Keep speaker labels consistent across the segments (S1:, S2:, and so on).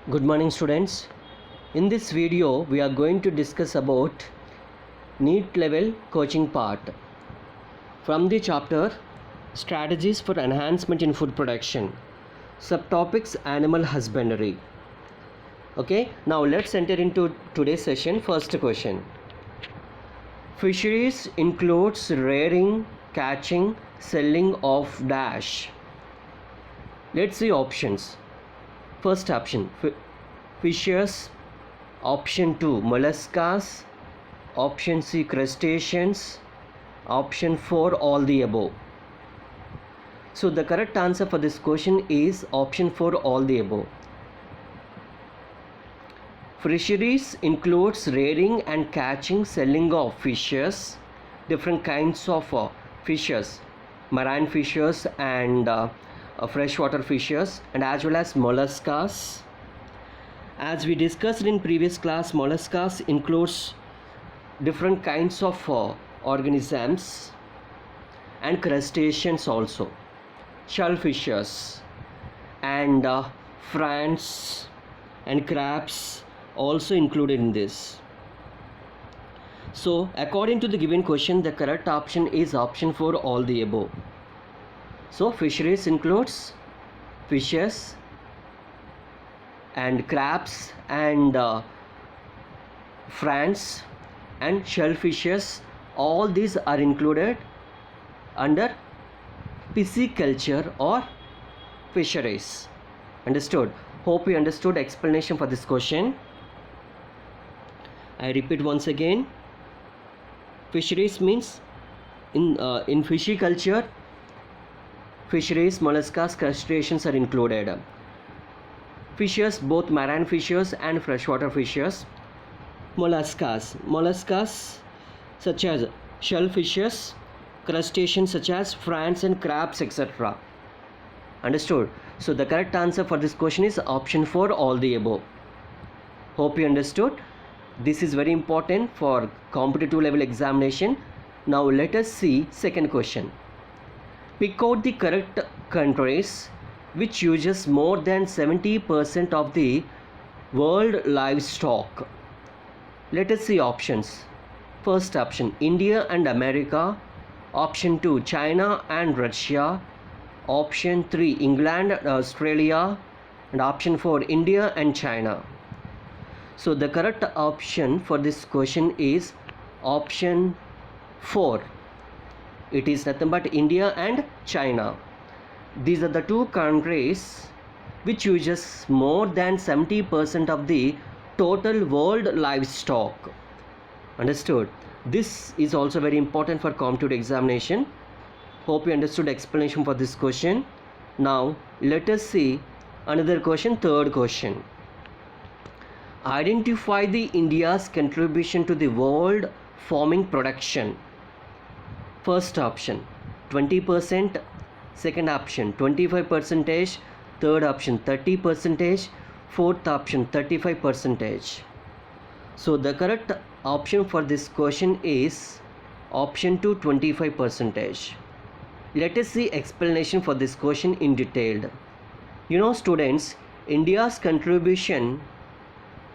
S1: Good morning students. In this video we are going to discuss about NEET level coaching part from the chapter Strategies for Enhancement in Food Production, subtopics Animal Husbandry. Okay, now let's enter into today's session. First question: fisheries includes rearing, catching, selling of dash. Let's see options. First option, fishes. Option 2, molluscas. Option C, crustaceans. Option 4, all the above. So the correct answer for this question is option 4, all the above. Fisheries includes rearing and catching, selling of fishes, different kinds of fishes, marine fishes and freshwater fishes, and as well as molluscas. As we discussed in previous class, molluscas includes different kinds of organisms and crustaceans also, shellfishes and ferns and crabs also included in this. So according to the given question, the correct option is option 4, all the above. So fisheries includes fishes and crabs and ferns and shellfishes. All these are included under pisciculture or fisheries. Understood? Hope you understood explanation for this question. I repeat once again. Fisheries means in pisciculture, fisheries, molluscas, crustaceans are included. Fishes, both marine fishes and freshwater fishes. Molluscas such as shellfishes, crustaceans such as ferns and crabs, etc. Understood? So the correct answer for this question is option 4, all the above. Hope you understood. This is very important for competitive level examination. Now let us see second question. Pick out the correct countries which uses more than 70% of the world livestock. Let us see options. First option, India and America. Option 2, China and Russia. Option 3, England and Australia. And option 4, India and China. So the correct option for this question is option 4. It is nothing but India and China. These are the two countries which uses more than 70% of the total world livestock. Understood? This is also very important for competitive examination. Hope you understood explanation for this question. Now let us see another question, third question. Identify the India's contribution to the world farming production. First option 20%, second option 25%, third option 30%, fourth option 35%. So the correct option for this question is option 2, 25%. Let us see explanation for this question in detail. You know students, India's contribution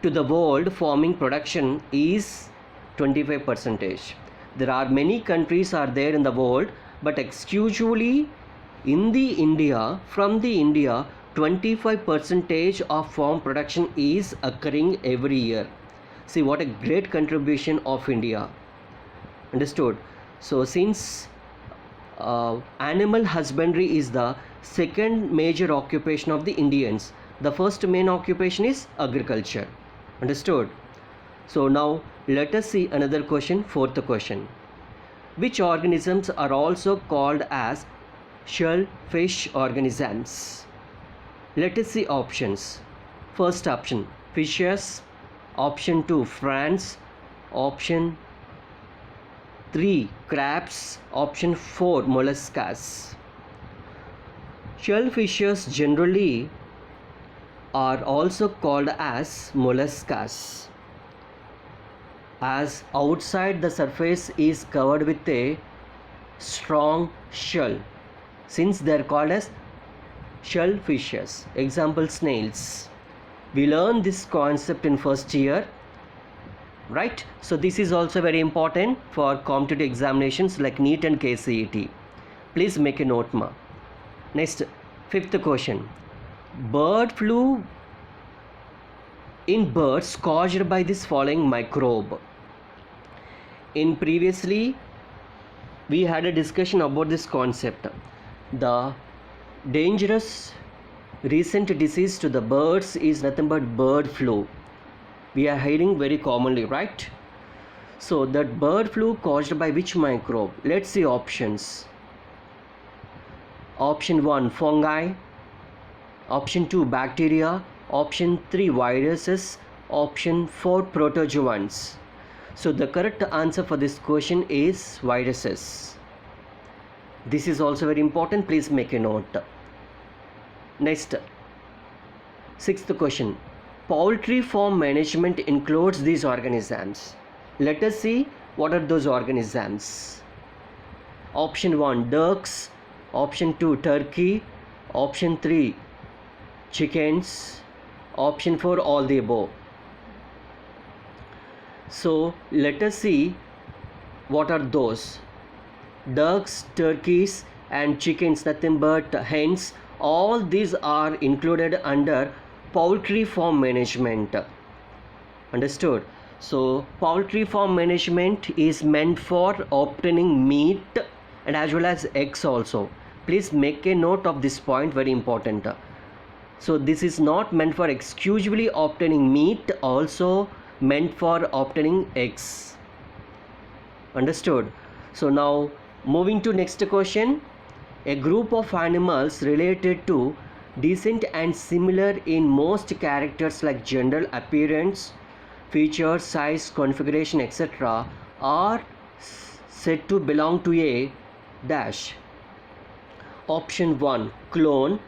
S1: to the world farming production is 25%. There are many countries are there in the world, but exclusively in the India, from the India, 25% of farm production is occurring every year. See what a great contribution of India. Understood? So since animal husbandry is the second major occupation of the Indians, the first main occupation is agriculture. Understood? So now let us see another question, fourth question. Which organisms are also called as shellfish organisms? Let us see options. First option, fishes. Option 2, ferns. Option 3, crabs. Option 4, molluscas. Shellfishes generally are also called as molluscas, as outside the surface is covered with a strong shell. Since they are called as shellfishes. Example, snails. We learn this concept in first year, right? So this is also very important for competitive examinations like NEET and KCET. Please make a note, ma. Next, fifth question. Bird flu in birds caused by this following microbe. In previously we had a discussion about this concept. The dangerous recent disease to the birds is nothing but bird flu. We are hearing very commonly, right? So that bird flu caused by which microbe? Let's see options. Option 1 fungi, option 2 bacteria, option 3 viruses, option 4 protozoans. So the correct answer for this question is viruses. This is also very important, please make a note. Next, sixth question. Poultry farm management includes these organisms. Let us see what are those organisms. Option 1 ducks, option 2 turkey, option 3 chickens, option 4 all the above. So let us see what are those. Ducks, turkeys and chickens, nothing but hens, all these are included under poultry farm management. Understood? So poultry farm management is meant for obtaining meat and as well as eggs also. Please make a note of this point, very important. So this is not meant for exclusively obtaining meat, also meant for obtaining eggs. Understood? So now moving to next question. A group of animals related to decent and similar in most characters like general appearance, features, size, configuration, etc. are said to belong to a dash. Option 1 clone,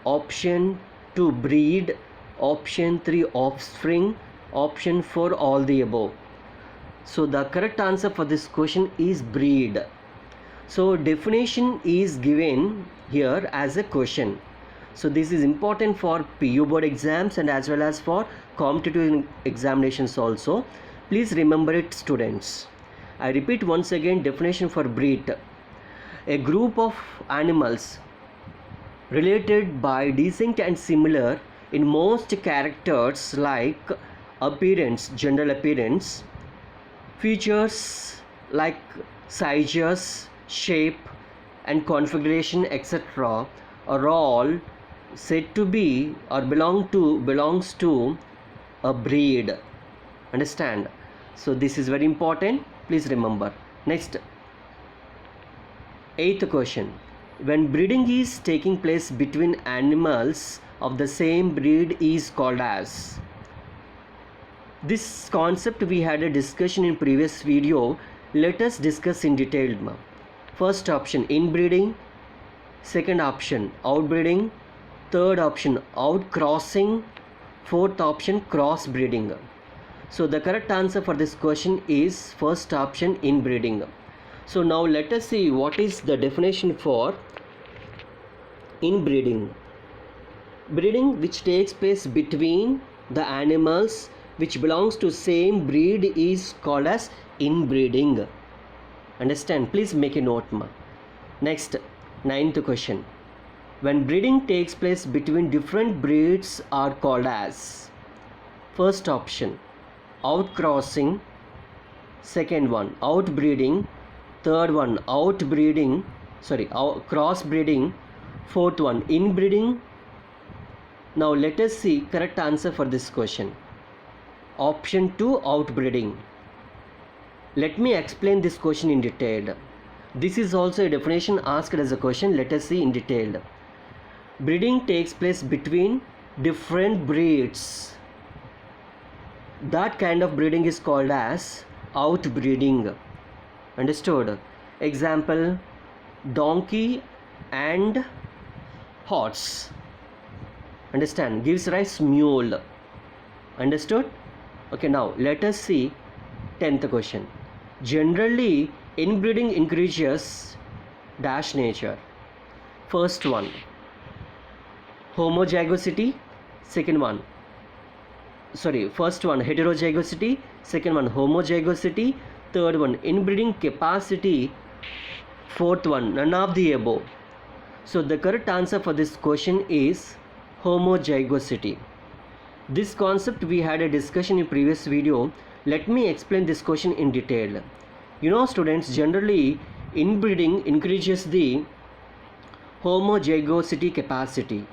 S1: option 2 breed, option 3 offspring, option 4 all the above. So the correct answer for this question is breed. So definition is given here as a question. So this is important for PU board exams and as well as for competitive examinations also. Please remember it, students. I repeat once again, definition for breed. A group of animals related by distinct and similar in most characters like appearance, general appearance, features like sizes, shape and configuration, etc. are all said to be or belongs to a breed. Understand? So this is very important, please remember. Next, eighth question. When breeding is taking place between animals of the same breed is called as. This concept we had a discussion in previous video. Let us discuss in detail. First option inbreeding, second option outbreeding, third option outcrossing, fourth option crossbreeding. So the correct answer for this question is first option inbreeding. So now let us see what is the definition for inbreeding. Breeding which takes place between the animals which belongs to same breed is called as inbreeding. Understand? Please make a note, ma. Next, ninth question. When breeding takes place between different breeds are called as. First option outcrossing, second one outbreeding, third one crossbreeding, fourth one inbreeding. Now let us see correct answer for this question. Option 2 outbreeding. Let me explain this question in detail. This is also a definition asked as a question. Let us see in detail. Breeding takes place between different breeds. That kind of breeding is called as outbreeding. Understood? Example, donkey and horse. Understand? Gives rise mule. Understood? Okay, now let us see 10th question. Generally, inbreeding increases dash nature. First one, homozygosity. Second one, first one heterozygosity, second one homozygosity, third one inbreeding capacity, fourth one none of the above. So the correct answer for this question is homozygosity. This concept we had a discussion in previous video. Let me explain this question in detail. You know students, generally inbreeding increases the homozygosity capacity.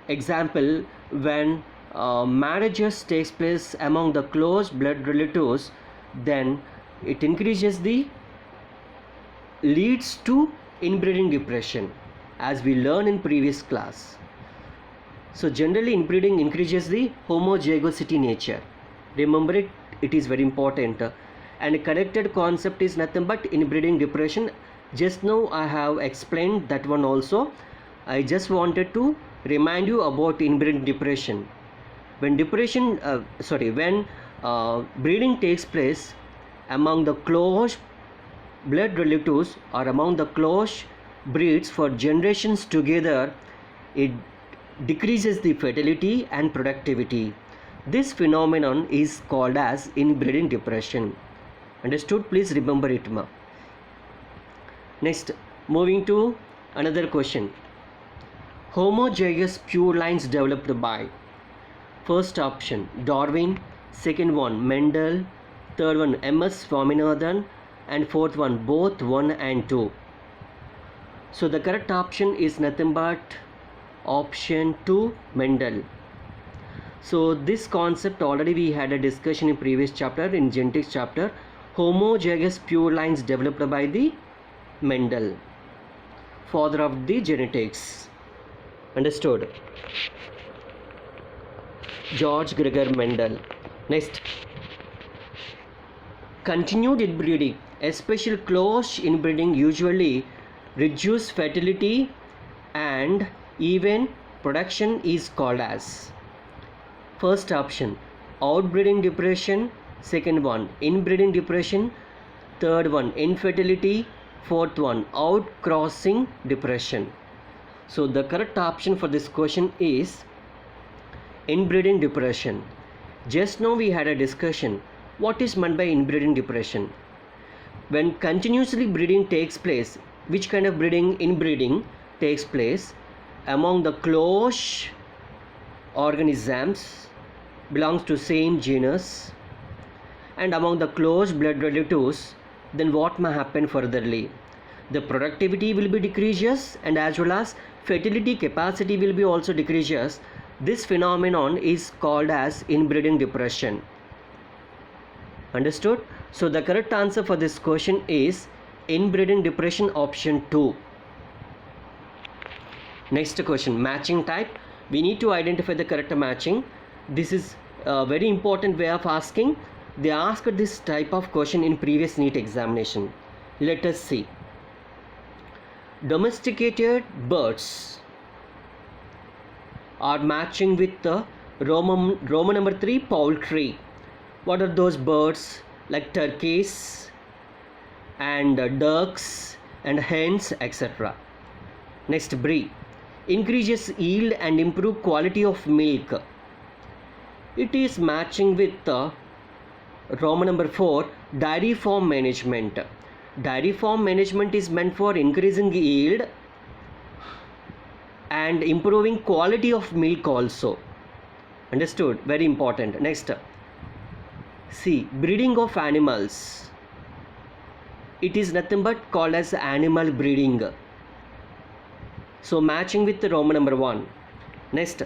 S1: Example, when marriages takes place among the close blood relatives, then it increases the leads to inbreeding depression, as we learned in previous class. So generally inbreeding increases the homozygosity nature. Remember it, it is very important. And a connected concept is nothing but inbreeding depression. Just now I have explained that one also. I just wanted to remind you about inbreeding depression. When breeding takes place among the close blood relatives or among the close breeds for generations together, it decreases the fertility and productivity. This phenomenon is called as inbreeding depression. Understood? Please remember it, ma. Next, moving to another question. Homozygous pure lines developed by, first option Darwin, second one Mendel, third one M.S. Swaminathan, and fourth one both 1 and 2. So the correct option is nothing but option 2, Mendel. So this concept already we had a discussion in previous chapter, in genetics chapter. Homozygous pure lines developed by the Mendel, father of the genetics. Understood? George Gregor Mendel. Next, continued inbreeding, especially close inbreeding, usually reduce fertility and even production is called as, first option outbreeding depression, second one inbreeding depression, third one infertility, fourth one outcrossing depression. So the correct option for this question is inbreeding depression. Just now we had a discussion. What is meant by inbreeding depression? When continuously breeding takes place, which kind of breeding? Inbreeding takes place among the close organisms belongs to same genus and among the close blood relatives, then what may happen furtherly? The productivity will be decreases and as well as fertility capacity will be also decreases. This phenomenon is called as inbreeding depression. Understood? So the correct answer for this question is inbreeding depression, option 2. Next question, matching type. We need to identify the correct matching. This is a very important way of asking. They asked this type of question in previous NEET examination. Let us see. Domesticated birds are matching with the Roman number 3 poultry. What are those birds? Like turkeys and ducks and hens, etc. Next, brie increases yield and improve quality of milk. It is matching with the Roman number 4 dairy farm management. Dairy farm management is meant for increasing yield and improving quality of milk also. Understood? Very important. Next, see, breeding of animals. It is nothing but called as animal breeding. So matching with the Roman number 1. Next,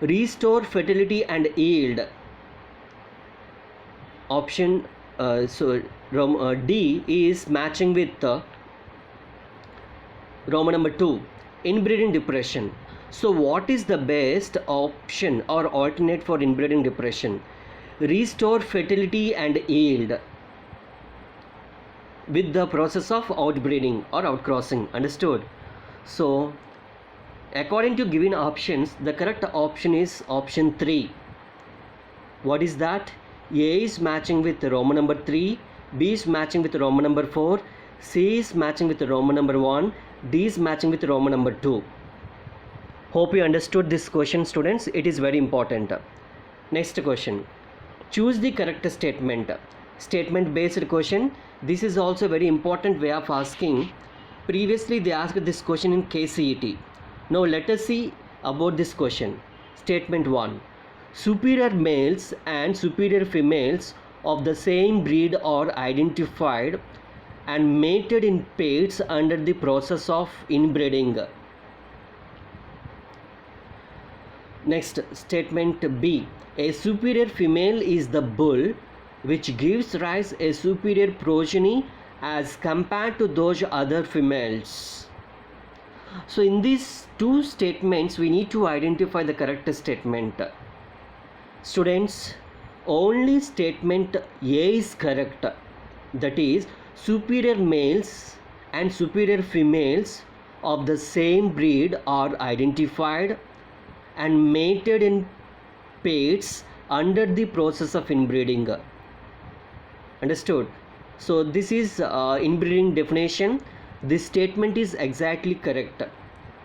S1: restore fertility and yield. Option D is matching with the Roman number 2, inbreeding depression. So what is the best option or alternate for inbreeding depression? Restore fertility and yield with the process of outbreeding or outcrossing. Understood? So according to given options, the correct option is option 3. What is that? A is matching with Roman number 3, B is matching with Roman number 4, C is matching with Roman number 1, D is matching with Roman number 2. Hope you understood this question, students. It is very important. Next question. Choose the correct statement. Statement based question. This is also a very important way of asking. Previously they asked this question in KCET. Now let us see about this question. Statement 1. Superior males and superior females of the same breed are identified and mated in pairs under the process of inbreeding. Next, statement B. A superior female is the bull which gives rise a superior progeny as compared to those other females. So in these two statements we need to identify the correct statement. Students, only statement A is correct. That is, superior males and superior females of the same breed are identified and mated in pairs under the process of inbreeding. Understood? So this is inbreeding definition. This statement is exactly correct.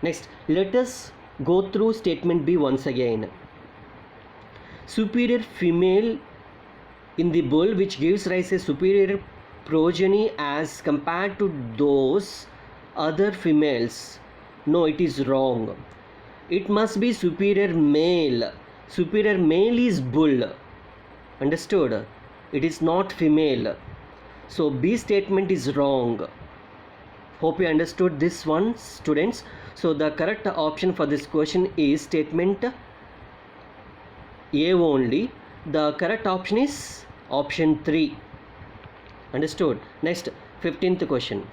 S1: Next, let us go through statement B once again. Superior female in the bull which gives rise a superior progeny as compared to those other females. No, it is wrong. It must be superior male. Superior male is bull. Understood? It is not female. So B statement is wrong. Hope you understood this one, students. So the correct option for this question is statement A only. The correct option is option 3. Understood? Next, 15th question.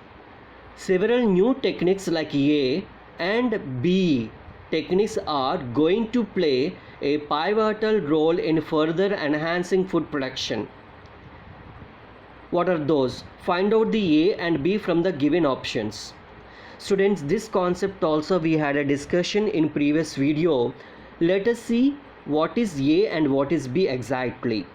S1: Several new techniques like A and B techniques are going to play a pivotal role in further enhancing food production. What are those? Find out the A and B from the given options. Students, this concept also we had a discussion in previous video. Let us see what is A and what is B exactly.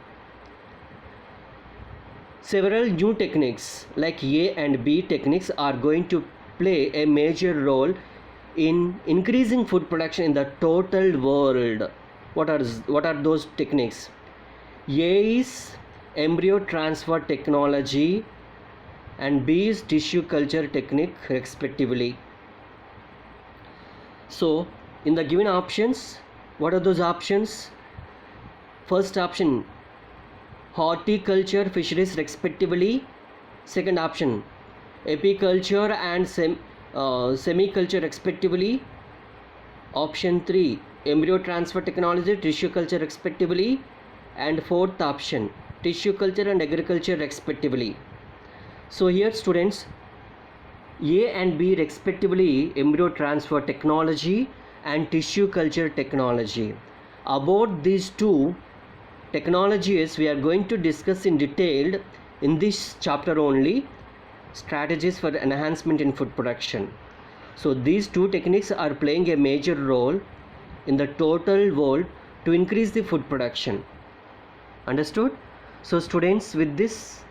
S1: Several new techniques like A and B techniques are going to play a major role in increasing food production in the total world. What are those techniques? A is embryo transfer technology and B is tissue culture technique respectively. So in the given options, what are those options? First option, horticulture fisheries respectively. Second option, apiculture and semiculture respectively. Option 3, embryo transfer technology, tissue culture respectively. And fourth option, tissue culture and agriculture respectively. So here students, A and B respectively, embryo transfer technology and tissue culture technology. About these two technologies we are going to discuss in detail in this chapter only, strategies for enhancement in food production. So these two techniques are playing a major role in the total world to increase the food production. Understood? So students, with this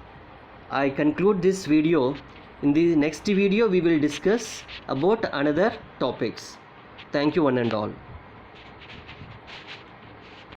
S1: I conclude this video. In the next video we will discuss about another topics. Thank you one and all.